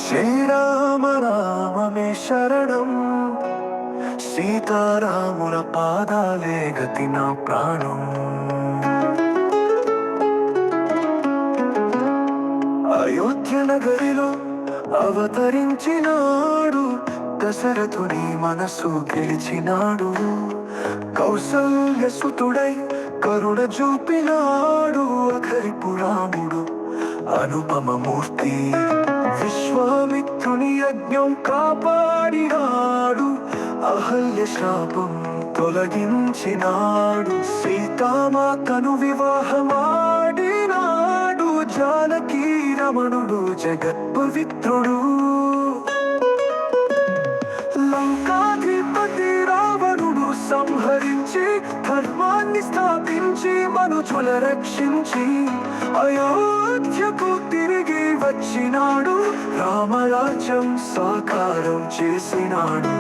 శ్రీరామ నామమే శరణం, సీతారాముల పాదాలే గతి నా ప్రాణం. అయోధ్య నగరిలో అవతరించినాడు, దశరథుని మనసు గెలిచినాడు. కౌసల్య సుతుడై కరుణ చూపినాడు, అఖరిపు రాముడు అనుపమ మూర్తి. విశ్వామిత్రుని యజ్ఞం కాపాడినాడు, అహల్య శాపం తొలగించినాడు. సీతామాతను వివాహమాడినాడు, జానకీ రమణుడు జగత్పవిత్రుడు. లంకాధిపతి రావణుడు సంహరించి, ధర్మాన్ని స్థాపించి, మనుజుల రక్షించి, అయోధ్యకు తిరిగి వచ్చినాడు, రామరాజ్యం సాకారం చేసినాడు.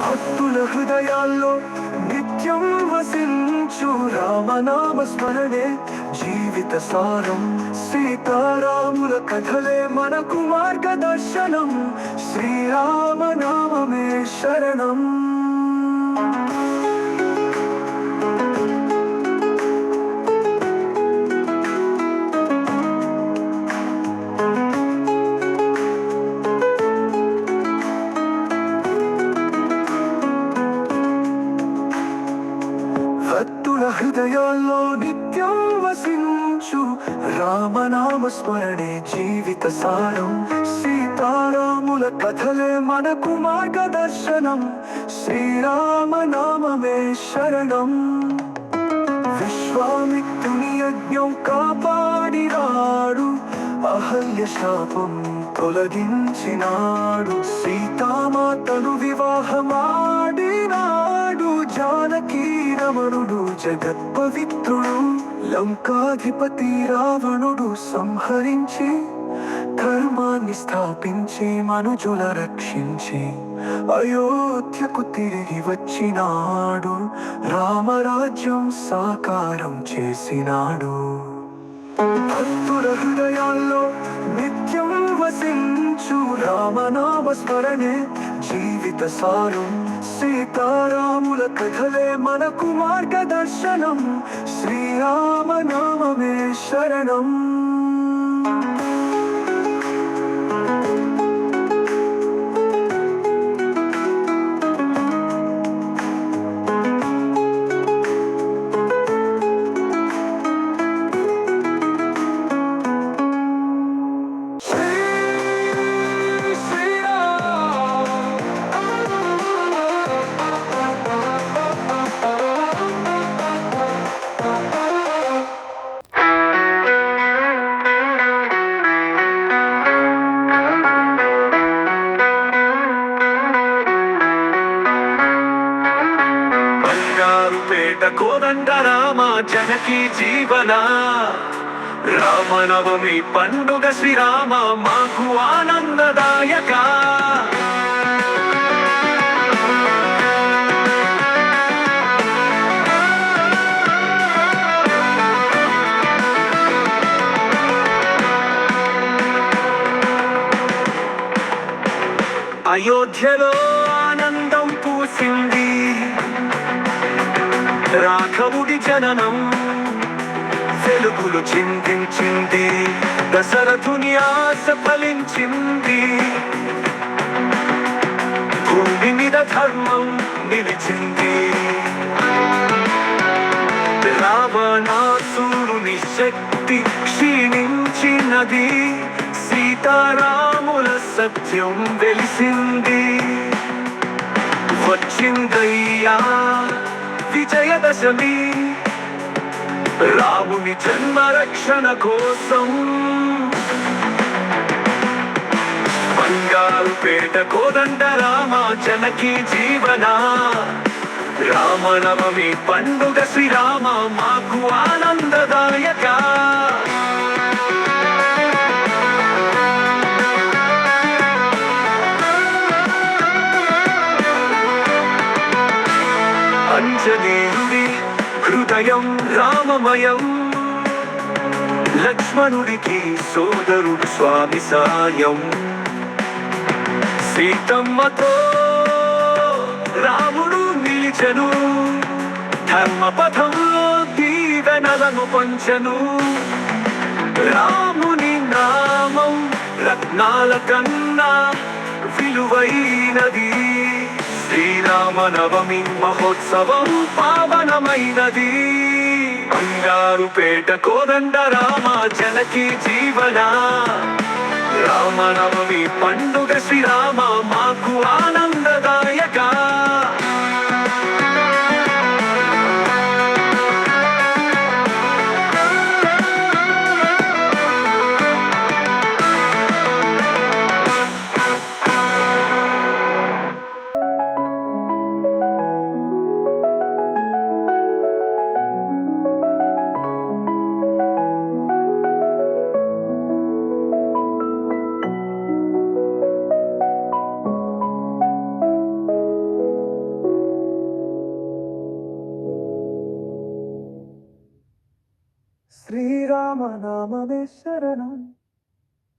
భక్తుల హృదయాల్లో నిత్యం వసించు రామనామ స్మరణే జీవిత సారం. సీతారాముల కథలే మనకు మార్గదర్శనం, శ్రీరామనామమే శరణం. భక్తుల హృదయాల్లో నిత్యం వసించు రామనామ స్మరణే జీవిత సారం. సీతారాముల కథలే మనకు మార్గదర్శనం, శ్రీరామనామమే శరణం. విశ్వామిత్రుని యజ్ఞం కాపాడినాడు, అహల్య శాపం తొలగించినాడు. సీతామాతను వివాహమాడినాడు, జానకీ రమణుడు జగత్పవిత్రుడు. లంకాధిపతి రావణుడు సంహరించి, ధర్మాన్ని స్థాపించి, మనుజుల రక్షించి, అయోధ్యకు తిరిగి వచ్చినాడు, రామరాజ్యం సాకారం చేసినాడు. భక్తుల హృదయాల్లో నిత్యం వసించు రామనామ స్మరణే జీవిత సారం. సీతారాముల కథలే మనకు మార్గదర్శనం, శ్రీరామనామమే శరణం. కోదండ రామ జనకీ జీవన, రామనవమి పండుగ శ్రీరామ మాకు ఆనందదాయక. అయోధ్యలో ఆనందం పూసింది, రాఘవుడి జననం వెలుగులు చిందించింది, దశరథుని ఆశ ఫలించింది. భూమి మీద ధర్మం నిలిచింది, రావణాసురుని శక్తి క్షీణించినది, సీతారాముల సత్యం వెలిసింది. వచ్చిందయ్యా విజయదశమి, రాముని జన్మ రక్షణ కోసం. బంగారుపేట కోదండ రామ జనకీ జీవన, రామనవమి పండుగ శ్రీరామ మాకు ఆనందదాయక. అంజనేయుడి హృదయం రామమయం, లక్ష్మణుడికి సోదరుడు స్వామి సాయం, సీతమ్మతో రాముడు నిలిచెను, ధర్మపథంలో దీవెనలను పంచెను. రాముని నామం రత్నాల కన్నా విలువైనది, శ్రీరామనవమి మహోత్సవం పావనమైనది. బంగారుపేట కోదండ రామ జనకి జీవన, రామనవమి పండుగ శ్రీరామ మాకు ఆనందదాయక. శ్రీరామ నామమే శరణం.